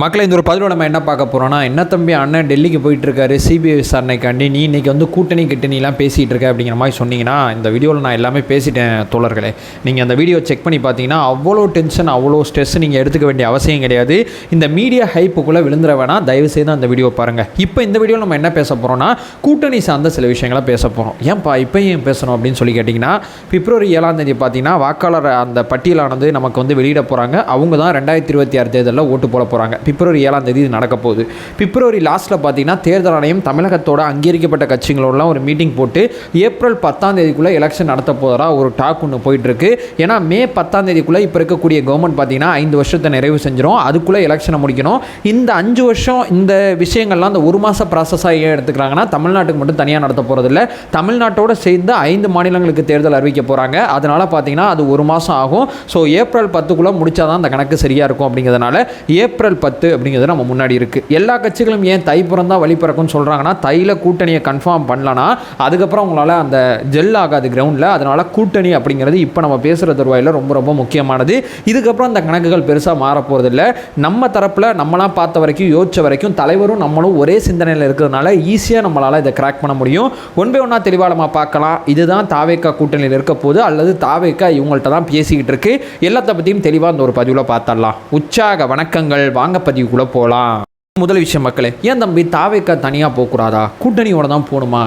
மக்களை இந்த ஒரு பதிவில் நம்ம என்ன பார்க்க போகிறோம்னா, என்ன தம்பி அண்ணன் டெல்லிக்கு போயிட்டுருக்காரு சிபிஐ விசாரணைக்காண்டி, நீ இன்றைக்கி வந்து கூட்டணி கிட்டணிலாம் பேசிகிட்டு இருக்க அப்படிங்கிற மாதிரி சொன்னீங்கன்னா, இந்த வீடியோவில் நான் எல்லாமே பேசிட்டேன் தோழர்களே. நீங்கள் அந்த வீடியோ செக் பண்ணி பார்த்தீங்கன்னா அவ்வளோ டென்ஷன் அவ்வளோ ஸ்ட்ரெஸ் நீங்கள் எடுத்துக்க வேண்டிய அவசியம் கிடையாது. இந்த மீடியா ஹைப்புக்குள்ளே விழுந்துட வேணாம், தயவுசெய்து அந்த வீடியோ பாருங்கள். இப்போ இந்த வீடியோவில் நம்ம என்ன பேச போகிறோம்னா, கூட்டணி சார்ந்த சில விஷயங்களை பேச போகிறோம். ஏன்ப்பா இப்போ ஏன் பேசணும் அப்படின்னு சொல்லி கேட்டிங்கன்னா, பிப்ரவரி 7ஆம் தேதி பார்த்தீங்கன்னா வாக்காளர் அந்த பட்டியலானது நமக்கு வந்து வெளியிட போகிறாங்க. அவங்க தான் 2026 தேர்தலில் ஓட்டு போட போகிறாங்க. பிப்ரவரி 7ஆம் தேதி இது நடக்க போகுது. பிப்ரவரி லாஸ்ட்டில் பார்த்தீங்கன்னா தேர்தல் ஆணையம் தமிழகத்தோட அங்கீகரிக்கப்பட்ட கட்சிகளோடலாம் ஒரு மீட்டிங் போட்டு ஏப்ரல் 10ஆம் தேதிக்குள்ளே எலெக்ஷன் நடத்த போகிறா ஒரு டாக் ஒன்று போயிட்டுருக்கு. ஏன்னா மே 10ஆம் தேதிக்குள்ளே இப்போ இருக்கக்கூடிய கவர்மெண்ட் பார்த்தீங்கன்னா 5 வருஷத்தை நிறைவு செஞ்சிடும். அதுக்குள்ளே எலெக்ஷனை முடிக்கணும். இந்த 5 வருஷம் இந்த விஷயங்கள்லாம் அந்த ஒரு மாத ப்ராசஸாக ஏன் எடுத்துக்கிறாங்கன்னா, தமிழ்நாட்டுக்கு மட்டும் தனியாக நடத்த போகிறதில்ல, தமிழ்நாட்டோடு சேர்ந்து 5 மாநிலங்களுக்கு தேர்தல் அறிவிக்க போகிறாங்க. அதனால் பார்த்தீங்கன்னா அது ஒரு மாதம் ஆகும். ஸோ ஏப்ரல் 10க்குள்ளே முடித்தாதான் அந்த கணக்கு சரியாக இருக்கும். அப்படிங்கிறதுனால ஏப்ரல் 10 அப்படிங்கிறது நம்ம முன்னாடி இருக்குது. எல்லா கட்சிகளும் ஏன் தை பிறந்தா வழி பிறக்கும்னு சொல்கிறாங்கன்னா, தையில் கூட்டணியை கன்ஃபார்ம் பண்ணலன்னா அதுக்கப்புறம் உங்களால் அந்த ஜெல் ஆகாது கிரவுண்டில். அதனால் கூட்டணி அப்படிங்கிறது இப்போ நம்ம பேசுகிற தருவாயில் ரொம்ப ரொம்ப முக்கியமானது. இதுக்கப்புறம் அந்த கணக்குகள் பெருசாக மாறப்போகிறதில்ல. நம்ம தரப்பில் நம்மளாம் பார்த்த வரைக்கும் யோசித்த வரைக்கும் தலைவரும் நம்மளும் ஒரே சிந்தனையில் இருக்கிறதுனால ஈஸியாக நம்மளால் இதை கிராக் பண்ண முடியும். ஒன் பை ஒன்றா தெளிவாக நம்ம பார்க்கலாம். இதுதான் தாவேக்கா கூட்டணியில் இருக்க போது, அல்லது தாவேக்கா இவங்கள்ட்ட தான் பேசிக்கிட்டு இருக்கு. எல்லாத்த பற்றியும் தெளிவாக அந்த ஒரு பதிவில் பார்த்துடலாம். உற்சாக வணக்கங்கள், வாங்க பதிவுக்குள்ளே போகலாம். முதல் விஷயம் மக்களே, ஏன் தம்பி தாவேக்கா தனியாக போகக்கூடாதா, கூட்டணியோட தான் போகணுமா,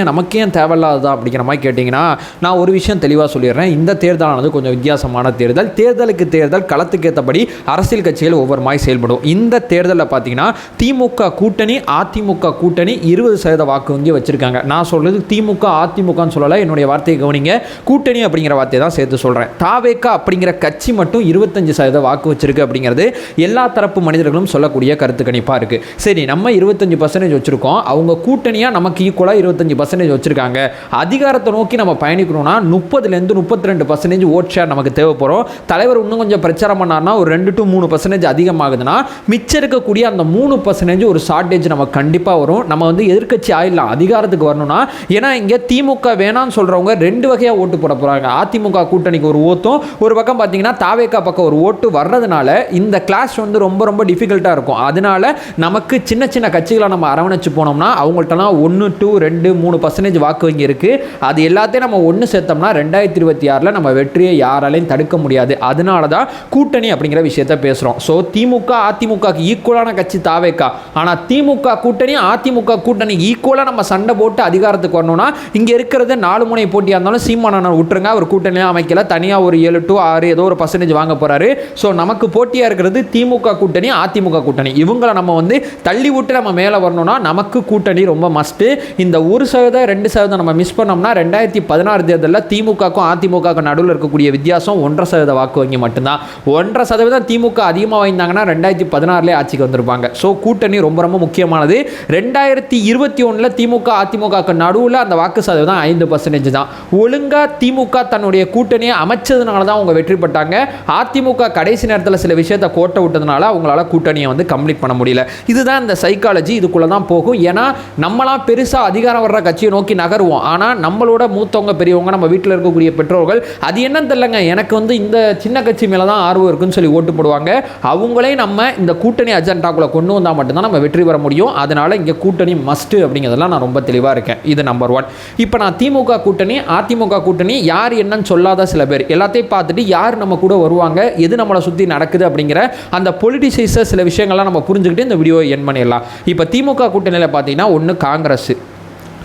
நமக்கு ஏன் தேவையில்லாததா அப்படிங்கிற மாதிரி கேட்டிங்கன்னா, நான் ஒரு விஷயம் தெளிவாக சொல்லிடுறேன். இந்த தேர்தலானது கொஞ்சம் வித்தியாசமான தேர்தல். தேர்தலுக்கு தேர்தல் களத்துக்கு ஏற்றபடி அரசியல் கட்சிகள் ஒவ்வொரு மாதிரி செயல்படும். இந்த தேர்தலில் பார்த்தீங்கன்னா திமுக கூட்டணி அதிமுக கூட்டணி 20% வாக்கு வங்கி வச்சுருக்காங்க. நான் சொல்கிறது திமுக அதிமுகன்னு சொல்லலை, என்னுடைய வார்த்தையை கவனிங்க. கூட்டணி அப்படிங்கிற வார்த்தையை தான் சேர்த்து சொல்கிறேன். தாவேக்கா அப்படிங்கிற கட்சி மட்டும் 25% வாக்கு வச்சிருக்கு அப்படிங்கிறது எல்லா தரப்பு மனிதர்களும் சொல்லக்கூடிய கருத்து கணிப்பாக இருக்குது. சரி, நம்ம 25% வச்சுருக்கோம், அவங்க கூட்டணியாக நமக்கு ஈக்குவலாக 25% வச்சுருக்காங்க. அதிகாரத்தை நோக்கி நம்ம பயணிக்கணும்னா 30லேருந்து 32% ஓட் ஷேர் நமக்கு தேவைப்படும். தலைவர் இன்னும் கொஞ்சம் பிரச்சாரம் பண்ணார்னா ஒரு 2 to 3% அதிகமாகுதுன்னா மிச்சம் இருக்கக்கூடிய அந்த 3% ஒரு ஷார்ட்டேஜ் நமக்கு கண்டிப்பாக வரும். நம்ம வந்து எதிர்க்கட்சி ஆயிடலாம், அதிகாரத்துக்கு வரணும்னா. ஏன்னா இங்கே திமுக வேணான்னு சொல்கிறவங்க 2 வகையாக ஓட்டு போட போகிறாங்க. அதிமுக கூட்டணிக்கு ஒரு ஓட்டும், ஒரு பக்கம் பார்த்தீங்கன்னா தாவேக்கா பக்கம் ஒரு ஓட்டு வர்றதுனால இந்த கிளாஷ் வந்து ரொம்ப ரொம்ப டிஃபிகல்ட்டாக இருக்கும். அதனால நமக்கு சின்ன சின்ன கட்சிகளை நம்ம அரவணைச்சு போனோம்னா அவங்கள்ட்டலாம் 1 to 2, 3% வாக்கு வங்கி இருக்குது. அது எல்லாத்தையும் நம்ம ஒன்று சேர்த்தோம்னா 2026 நம்ம வெற்றியை யாராலையும் தடுக்க முடியாது. அதனால தான் கூட்டணி அப்படிங்கிற விஷயத்த பேசுகிறோம். ஸோ திமுக அதிமுகக்கு ஈக்குவலான கட்சி தாவேக்கா. ஆனால் திமுக கூட்டணி அதிமுக கூட்டணி ஈக்குவலாக நம்ம சண்டை போட்டு அதிகாரத்துக்கு வரணும்னா இங்கே இருக்கிறது 4 முனை போட்டியாக இருந்தாலும் சீமானனை விட்டுருங்க, அவர் கூட்டணியாக அமைக்கல, தனியாக ஒரு 7 to 6 ஏதோ ஒரு % வாங்க போகிறாரு. ஸோ நமக்கு போட்டியாக இருக்கிறது திமுக கூட்டணி அதிமுக கூட்டணி. இவங்களை நம்ம வந்து தள்ளி விட்டு நம்ம மேலே வரணும்னா நமக்கு கூட்டணி ரொம்ப மஸ்ட்டு. இந்த 1% 2% நம்ம மிஸ் பண்ணோம்னா 2016 தேர்தலில் திமுகக்கும் அதிமுகக்கும் நடுவில் இருக்கக்கூடிய வித்தியாசம் 1.5% வாக்கு வங்கி மட்டும்தான். 1.5% திமுக அதிகமாக வாங்கினாங்கன்னா 2016 ஆட்சிக்கு வந்திருப்பாங்க. ஸோ கூட்டணி ரொம்ப ரொம்ப முக்கியமானது. 2021 திமுக அதிமுக நடுவில் அந்த வாக்கு சதவீதம் 5% தான். ஒழுங்காக திமுக தன்னுடைய கூட்டணியை அமைச்சதுனால தான் அவங்க வெற்றி பெற்றாங்க. அதிமுக கடைசி நேரத்தில் சில விஷயத்தை கோட்டை விட்டதுனால அவங்களால கூட்டணியை வந்து கம்ப்ளீட் பண்ண முடியல. இதுதான் இந்த சைக்காலஜி, இதுக்குள்ளே தான் போகும். ஏன்னா நம்மளாம் பெருசாக அதிகாரம் வர்ற கட்சியை நோக்கி நகருவோம். ஆனால் நம்மளோட மூத்தவங்க பெரியவங்க நம்ம வீட்டில் இருக்கக்கூடிய பெற்றோர்கள் அது என்னன்னு தெரியலங்க, எனக்கு வந்து இந்த சின்ன கட்சி மேலே தான் ஆர்வம் இருக்குன்னு சொல்லி ஓட்டு போடுவாங்க. அவங்களே நம்ம இந்த கூட்டணி அஜெண்டாக்குள்ளே கொண்டு வந்தால் மட்டும்தான் நம்ம வெற்றி பெற முடியும். அதனால் இங்கே கூட்டணி மஸ்ட்டு அப்படிங்கிறதெல்லாம் நான் ரொம்ப தெளிவாக இருக்கேன். இது நம்பர் 1. இப்போ நான் திமுக கூட்டணி அதிமுக கூட்டணி யார் என்னன்னு சொல்லாத சில பேர் எல்லாத்தையும் பார்த்துட்டு யார் நம்ம கூட வருவாங்க, எது நம்மளை சுற்றி நடக்குது அப்படிங்கிற அந்த பொலிட்டிசைஸை சில விஷயங்கள்லாம் நம்ம புரிஞ்சுக்கிட்டு இந்த வீடியோ என் பண்ணிடலாம். இப்போ திமுக கூட்டணியில் பார்த்தீங்கன்னா ஒன்று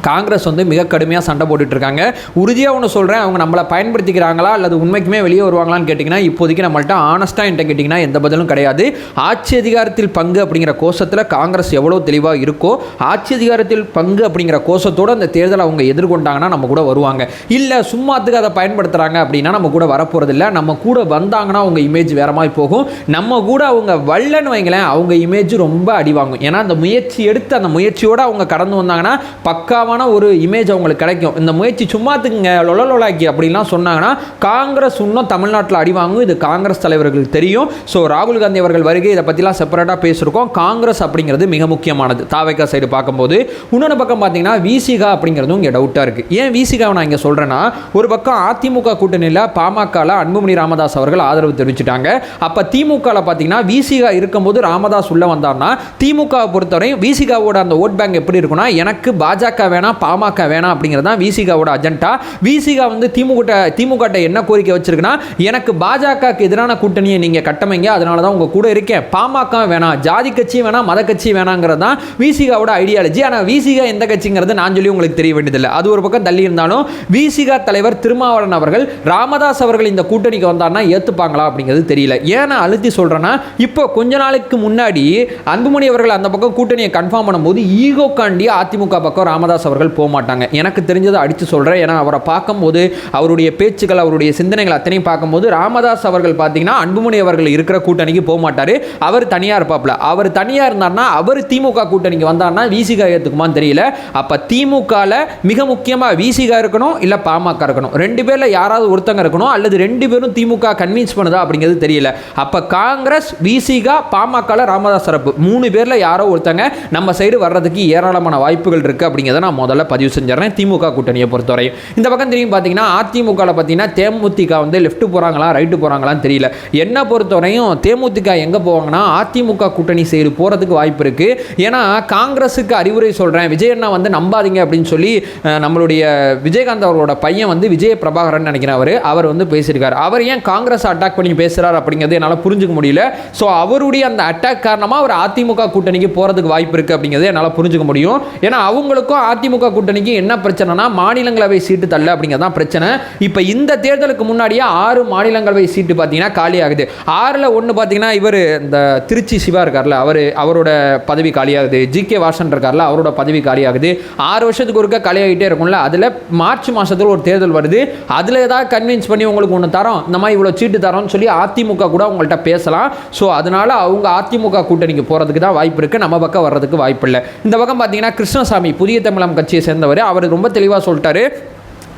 காங்கிரஸ் வந்து மிக கடுமையாக சண்டை போட்டுட்டு இருக்காங்க. உறுதியாக ஒன்று சொல்கிறேன், அவங்க நம்மளை பயன்படுத்திக்கிறாங்களா அல்லது உண்மைக்குமே வெளியே வருவாங்களான்னு கேட்டிங்கன்னா இப்போதைக்கு நம்மள்ட்ட ஆனஸ்ட்டாக என்கிட்ட கேட்டிங்கன்னா எந்த பதிலும் கிடையாது. ஆட்சி அதிகாரத்தில் பங்கு அப்படிங்கிற கோஷத்தில் காங்கிரஸ் எவ்வளோ தெளிவாக இருக்கோ, ஆட்சி அதிகாரத்தில் பங்கு அப்படிங்கிற கோஷத்தோடு அந்த தேர்தலை அவங்க எதிர்கொண்டாங்கன்னா நம்ம கூட வருவாங்க. இல்லை சும்மாத்துக்கு அதை பயன்படுத்துகிறாங்க அப்படின்னா நம்ம கூட வரப்போகிறதில்ல. நம்ம கூட வந்தாங்கன்னா அவங்க இமேஜ் வேற மாதிரி போகும். நம்ம கூட அவங்க வல்லன்னு வைங்களேன், அவங்க இமேஜ் ரொம்ப அடிவாங்கும். ஏன்னா அந்த முயற்சி எடுத்து அந்த முயற்சியோடு அவங்க கடந்து வந்தாங்கன்னா பக்காவான பாசிட்டிவான ஒரு இமேஜ் அவங்களுக்கு கிடைக்கும். இந்த முயற்சி சும்மாத்துக்குங்க லொலலொலாக்கி அப்படின்லாம் சொன்னாங்கன்னா காங்கிரஸ் இன்னும் தமிழ்நாட்டில் அடிவாங்கும். இது காங்கிரஸ் தலைவர்களுக்கு தெரியும். ஸோ ராகுல் காந்தி அவர்கள் வருகை இதை பற்றிலாம் செப்பரேட்டாக பேசியிருக்கோம். காங்கிரஸ் அப்படிங்கிறது மிக முக்கியமானது தாவேகா சைடு பார்க்கும்போது. இன்னொன்று பக்கம் பார்த்தீங்கன்னா விசிகா அப்படிங்கிறதும் இங்கே டவுட்டாக இருக்குது. ஏன் விசிகாவை நான் இங்கே சொல்கிறேன்னா, ஒரு பக்கம் அதிமுக கூட்டணியில் பாமகவில் அன்புமணி ராமதாஸ் அவர்கள் ஆதரவு தெரிவிச்சிட்டாங்க. அப்போ திமுகவில் பார்த்தீங்கன்னா விசிகா இருக்கும்போது ராமதாஸ் உள்ள வந்தார்னா திமுகவை பொறுத்தவரை விசிகாவோட அந்த ஓட் பேங்க் எப்படி இருக்குன்னா, எனக்கு பாஜக வேணாம் பாமக வேணாம் அப்படிங்கிறது தான் விசிகாவோட அஜெண்டா. விசிகா வந்து திமுக என்ன கோரிக்கை வச்சிருக்குன்னா, எனக்கு பாஜகவுக்கு எதிரான கூட்டணியை நீங்கள் கட்டமைங்க, அதனால தான் உங்கள் கூட இருக்கேன், பாமக வேணாம், ஜாதி கட்சி வேணாம், மத கட்சி வேணாங்கிறது தான் விசிகாவோட ஐடியாலஜி. ஆனால் விசிகா எந்த கட்சிங்கிறது நான் சொல்லி உங்களுக்கு தெரிய வேண்டியதில்லை. அது ஒரு பக்கம் தள்ளி இருந்தாலும் விசிகா தலைவர் திருமாவளவன் அவர்கள் ராமதாஸ் அவர்கள் இந்த கூட்டணிக்கு வந்தார்னா ஏற்றுப்பாங்களா அப்படிங்கிறது தெரியல. ஏன்னா அழுத்தி சொல்கிறேன்னா, இப்போ கொஞ்ச நாளைக்கு முன்னாடி அன்புமணி அவர்கள் அந்த பக்கம் கூட்டணியை கன்ஃபார்ம் பண்ணும்போது ஈகோ காண்டி அதிமுக பக்கம் ராமதாஸ் அவர்கள் போக மாட்டாங்க. எனக்கு தெரிஞ்சதை அடித்து சொல்கிறேன். ஏன்னா அவரை பார்க்கும்போது அவருடைய பேச்சுக்கள் அவருடைய சிந்தனைகள் அத்தனையும் பார்க்கும்போது ராமதாஸ் அவர்கள் பார்த்தீங்கன்னா அன்புமணி அவர்கள் இருக்கிற கூட்டணிக்கு போக மாட்டார். அவர் தனியாக இருப்பாப்ல. அவர் தனியாக இருந்தார்னா அவர் திமுக கூட்டணிக்கு வந்தார்னா விசிகா ஏற்றுக்குமான்னு தெரியல. அப்போ திமுகவில் மிக முக்கியமாக விசிகா இருக்கணும், இல்லை பாமக இருக்கணும். ரெண்டு பேரில் யாராவது ஒருத்தங்க இருக்கணும், அல்லது ரெண்டு பேரும் திமுக கன்வின்ஸ் பண்ணுதா அப்படிங்கிறது தெரியல. அப்போ காங்கிரஸ், விசிகா, பாமகவில் ராமதாஸ் தரப்பு 3 பேரில் யாரோ ஒருத்தங்க நம்ம சைடு வர்றதுக்கு ஏராளமான வாய்ப்புகள் இருக்குது அப்படிங்கிறத நான் முதல்ல பதிவு செஞ்சிடறேன். திமுக கூட்டணியை பொறுத்தவரை இந்த பக்கம் தெரியும் பார்த்தீங்கன்னா, அதிமுகவில் பார்த்தீங்கன்னா தேமுதிக வந்து லெஃப்ட் போகிறாங்களா ரைட்டு போகிறாங்களான்னு தெரியல. என்ன பொறுத்தவரையும் தேமுதிக எங்கே போவாங்கன்னா அதிமுக கூட்டணி சைடு போகிறதுக்கு வாய்ப்பு இருக்குது. ஏன்னா காங்கிரஸுக்கு அறிவுரை சொல்கிறேன், விஜயண்ணா வந்து நம்பாதீங்க அப்படின்னு சொல்லி நம்மளுடைய விஜயகாந்த் அவரோட பையன் வந்து விஜய பிரபாகரன் நினைக்கிறேன் அவர் வந்து பேசியிருக்காரு. அவர் ஏன் காங்கிரஸ் அட்டாக் பண்ணி பேசுகிறார் அப்படிங்கிறது என்னால் புரிஞ்சுக்க முடியல. ஸோ அவருடைய அந்த அட்டாக் காரணமாக அவர் அதிமுக கூட்டணிக்கு போகிறதுக்கு வாய்ப்பு இருக்குது அப்படிங்கிறது என்னால் புரிஞ்சுக்க முடியும். ஏன்னா அவங்களுக்கும் அதிமுக கூட்டணிக்கு என்ன பிரச்சனைனா மாநிலங்களவை சீட்டு தள்ள அப்படிங்கிறது தான் பிரச்சனை. இப்போ இந்த தேர்தலுக்கு முன்னாடியே 6 மாநிலங்களவை சீட்டு பார்த்தீங்கன்னா காலி ஆகுது. 6ல் 1 பார்த்தீங்கன்னா இவர் இந்த திருச்சி சிவா இருக்கார்ல, அவரோட பதவி காலியாகுது. ஜிகே வாசன் இருக்கார்ல, அவரோட பதவி காலியாகுது. 6 வருஷத்துக்கு ஒருக்க காலியாகிட்டே இருக்கும்ல. அதில் மார்ச் மாதத்தில் ஒரு தேர்தல் வருது. அதில் ஏதாவது கன்வின்ஸ் பண்ணி உங்களுக்கு ஒன்று தரோம், இந்த மாதிரி இவ்வளோ சீட்டு தரோம்னு சொல்லி அதிமுக கூட உங்கள்கிட்ட பேசலாம். ஸோ அதனால அவங்க அதிமுக கூட்டணிக்கு போகிறதுக்கு தான் வாய்ப்பு இருக்குது, நம்ம பக்கம் வர்றதுக்கு வாய்ப்பு இல்லை. இந்த பக்கம் பார்த்தீங்கன்னா கிருஷ்ணசாமி புதிய தமிழகம் கட்சியை சேர்ந்தவர், அவர் ரொம்ப தெளிவாக சொல்லிட்டாரு,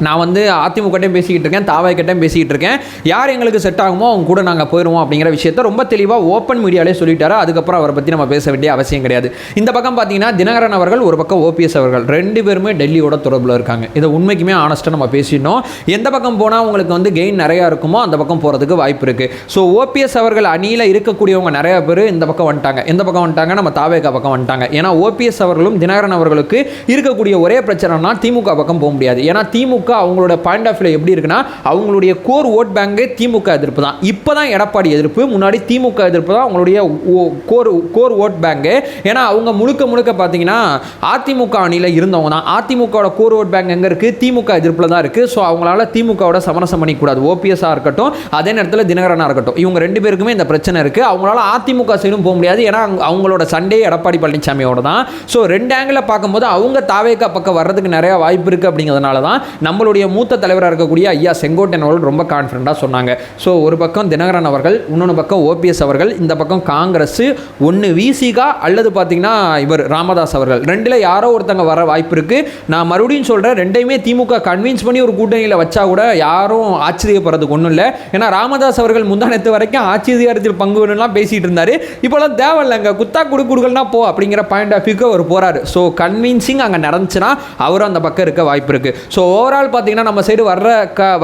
நான் வந்து அதிமுகட்டையும் பேசிக்கிட்டு இருக்கேன், தாவாய்கிட்டையும் பேசிக்கிட்டு இருக்கேன், யார் எங்களுக்கு செட் ஆகுமோ அவங்க கூட நாங்கள் போயிடுவோம் அப்படிங்கிற விஷயத்தை ரொம்ப தெளிவாக ஓப்பன் மீடியாலே சொல்லிட்டாரு. அதுக்கப்புறம் அவரை பற்றி நம்ம பேச வேண்டிய அவசியம் கிடையாது. இந்த பக்கம் பார்த்தீங்கன்னா தினகரன் அவர்கள், ஒரு பக்கம் ஓபிஎஸ் அவர்கள், 2 பேருமே டெல்லியோட தொடர்பில் இருக்காங்க. இதை உண்மைக்குமே ஆனஸ்ட்டாக நம்ம பேசிடணும். எந்த பக்கம் போனால் உங்களுக்கு வந்து கெயின் நிறையா இருக்குமோ அந்த பக்கம் போகிறதுக்கு வாய்ப்பு இருக்குது. ஸோ ஓபிஎஸ் அவர்கள் அணியில் இருக்கக்கூடியவங்க நிறையா பேர் இந்த பக்கம் வந்துட்டாங்க. எந்த பக்கம் வந்துட்டாங்க? நம்ம தாவேகா பக்கம் வந்துட்டாங்க. ஏன்னா ஓபிஎஸ் அவர்களும் தினகரன் அவர்களுக்கு இருக்கக்கூடிய ஒரே பிரச்சனைனா திமுக பக்கம் போக முடியாது. ஏன்னா திமுக அவங்களோட பாயிண்ட் ஆஃப் வியூ எப்படி இருக்குன்னா, அவங்களுடைய கோர் ஓட் பேங்க் திமுக எதிர்ப்பு தான். இப்போ தான் எடப்பாடி எதிர்ப்பு, முன்னாடி திமுக எதிர்ப்பு தான் அவங்களுடைய கோர் ஓட் பேங்க். ஏன்னா அவங்க முழுக்க பார்த்தீங்கன்னா அதிமுக அணியில் இருந்தவங்க தான். அதிமுகவோட கோர் ஓட் பேங்க் எங்கே இருக்குது? திமுக எதிர்ப்பில் தான் இருக்குது. ஸோ அவங்களால திமுகவோட சமரசம் பண்ணிக்கூடாது. ஓபிஎஸ்ஸாக இருக்கட்டும், அதே நேரத்தில் தினகரனாக இருக்கட்டும், இவங்க 2 பேருக்குமே இந்த பிரச்சனை இருக்குது. அவங்களால அதிமுக சைடும் போக முடியாது. ஏன்னா அவங்களோட சண்டே எடப்பாடி பழனிசாமியோட தான். ஸோ 2 ஆங்கிளில் பார்க்கும்போது அவங்க தாவேகா பக்கம் வர்றதுக்கு நிறைய வாய்ப்பு இருக்குது. அப்படிங்கிறதுனால தான் நம்மளுடைய மூத்த தலைவராக இருக்கக்கூடிய ஐயா செங்கோட்டையன் அவர்கள் ரொம்ப கான்ஃபிடண்டாக சொன்னாங்க. ஸோ ஒரு பக்கம் தினகரன் அவர்கள், இன்னொன்று பக்கம் ஓபிஎஸ் அவர்கள், இந்த பக்கம் காங்கிரஸ், ஒன்று விசிகா அல்லது பார்த்தீங்கன்னா இவர் ராமதாஸ் அவர்கள், 2ல் யாரோ ஒருத்தங்க வர வாய்ப்பு இருக்குது. நான் மறுபடியும் சொல்கிறேன், 2யுமே திமுக கன்வின்ஸ் பண்ணி ஒரு கூட்டணியில் வச்சா கூட யாரும் ஆச்சரியப்படுறதுக்கு ஒன்றும் இல்லை. ஏன்னா ராமதாஸ் அவர்கள் முந்தானத்து வரைக்கும் ஆட்சி அதிகாரத்தில் பங்கு வேணும்லாம் பேசிகிட்டு இருந்தார். இப்போலாம் தேவையில்லைங்க, குத்தா கொடுக்குறதுனா போ அப்படிங்கிற பாயிண்ட் ஆஃப் வியூக்கு அவர் போகிறாரு. ஸோ கன்வின்சிங் அங்கே நடந்துச்சுன்னா அவரும் அந்த பக்கம் இருக்க வாய்ப்பு இருக்குது. ஸோ ஓவரால் பார்த்தீங்கன்னா நம்ம சைடு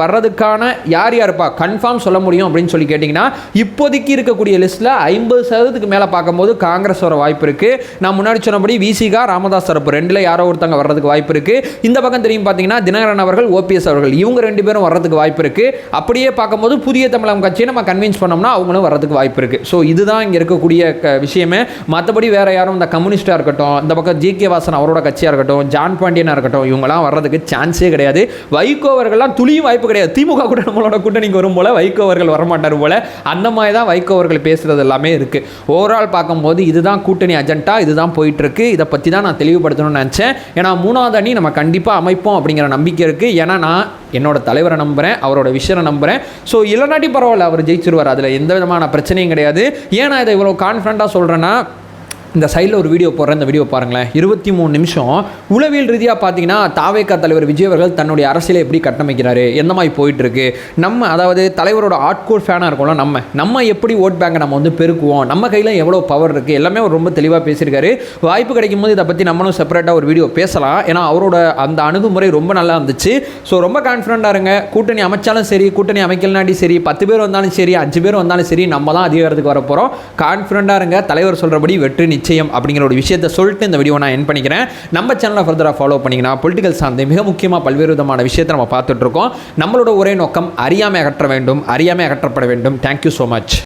வர்றதுக்கான யார் யாருப்பா கன்ஃபார்ம் சொல்ல முடியும் அப்படின்னு சொல்லி கேட்டிங்கன்னா, இப்போதைக்கு இருக்கக்கூடிய லிஸ்ட்டில் 50% மேலே பார்க்கும்போது காங்கிரஸ் வர வாய்ப்பு இருக்குது. நான் முன்னாடி சொன்னபடி விசிகா, ராமதாஸ் தரப்பு 2ல் யாரோ ஒருத்தங்க வர்றதுக்கு வாய்ப்பு இருக்குது. இந்த பக்கம் தெரியும் பார்த்தீங்கன்னா தினகரன் அவர்கள், ஓபிஎஸ் அவர்கள், இவங்க 2 பேரும் வர்றதுக்கு வாய்ப்பு இருக்குது. அப்படியே பார்க்கும்போது புதிய தமிழகம் கட்சியை நம்ம கன்வின்ஸ் பண்ணோம்னா அவங்களும் வர்றதுக்கு வாய்ப்பு இருக்குது. ஸோ இதுதான் இங்கே இருக்கக்கூடிய விஷயமே. மற்றபடி வேறு யாரும் இந்த கம்யூனிஸ்டாக இருக்கட்டும், இந்த பக்கம் ஜிகே வாசன் அவரோட கட்சியாக இருக்கட்டும், ஜான் பாண்டியனாக இருக்கட்டும், இவங்களாம் வர்றதுக்கு சான்ஸே கிடையாது. வைகோ அவர்கள்லாம் துளியும் வாய்ப்பு கிடையாது. திமுக கூட நம்மளோட கூட்டணிக்கு வரும் போல வைகோ அவர்கள் வரமாட்டார் போல, அந்த மாதிரி தான் வைகோ அவர்கள் பேசுகிறது எல்லாமே இருக்குது. ஓவரால் பார்க்கும்போது இதுதான் கூட்டணி அஜெண்டா, இதுதான் போயிட்டுருக்கு. இதை பற்றி தான் நான் தெளிவுபடுத்தணும்னு நினச்சேன். ஏன்னா 3வது அணி நம்ம கண்டிப்பாக அமைப்போம் அப்படிங்கிற நம்பிக்கை இருக்குது. ஏன்னா நான் என்னோட தலைவரை நம்புகிறேன், அவரோட விஷயம் நம்புகிறேன். ஸோ இல்லைனாட்டி பரவாயில்ல, அவர் ஜெயிச்சிருவார், அதில் எந்த விதமான பிரச்சனையும் கிடையாது. ஏன்னா இதை இவ்வளோ கான்ஃபிடண்ட்டாக சொல்கிறேன்னா, இந்த சைடில் ஒரு வீடியோ போடுறேன், இந்த வீடியோ பாருங்களேன். 23 நிமிஷம். உளவியல் ரீதியாக பார்த்தீங்கன்னா தாவேகா தலைவர் விஜய் அவர்கள் தன்னுடைய அரசியலை எப்படி கட்டமைக்கிறாரு, எந்த மாதிரி போயிட்டுருக்கு, நம்ம அதாவது தலைவரோட ஹார்ட்கோர் ஃபேனாக இருக்கோம்ல, நம்ம எப்படி ஓட் பேங்கை நம்ம வந்து பெருக்குவோம், நம்ம கையில் எவ்வளோ பவர் இருக்குது, எல்லாமே அவர் ரொம்ப தெளிவாக பேசியிருக்காரு. வாய்ப்பு கிடைக்கும் போது இதை பற்றி நம்மளும் செப்பரேட்டாக ஒரு வீடியோ பேசலாம். ஏன்னா அவரோட அந்த அணுகுமுறை ரொம்ப நல்லா இருந்துச்சு. ஸோ ரொம்ப கான்ஃபிடண்ட்டாக இருங்க. கூட்டணி அமைச்சாலும் சரி, கூட்டணி அமைக்கலனாட்டி சரி, 10 பேர் வந்தாலும் சரி, 5 பேர் வந்தாலும் சரி, நம்ம தான் அதிகாரத்துக்கு வர போகிறோம். கான்ஃபிடண்ட்டாக இருங்க. தலைவர் சொல்கிறபடி வெற்றி நிச்சயம் அப்படிங்கிற ஒரு விஷயத்தை சொல்லிட்டு இந்த வீடியோ நான் என் பண்ணிக்கிறேன். நம்ம சேனலை ஃபர்தராக ஃபாலோ பண்ணிங்கன்னா பொலிட்டிக்கல் சார்ந்து மிக முக்கியமாக பல்வேறு விதமான விஷயத்தை நம்ம பார்த்துட்டு இருக்கோம். நம்மளோட ஒரே நோக்கம் அறியாமை அகற்ற வேண்டும், அறியாமை அகற்றப்பட வேண்டும். Thank you so much.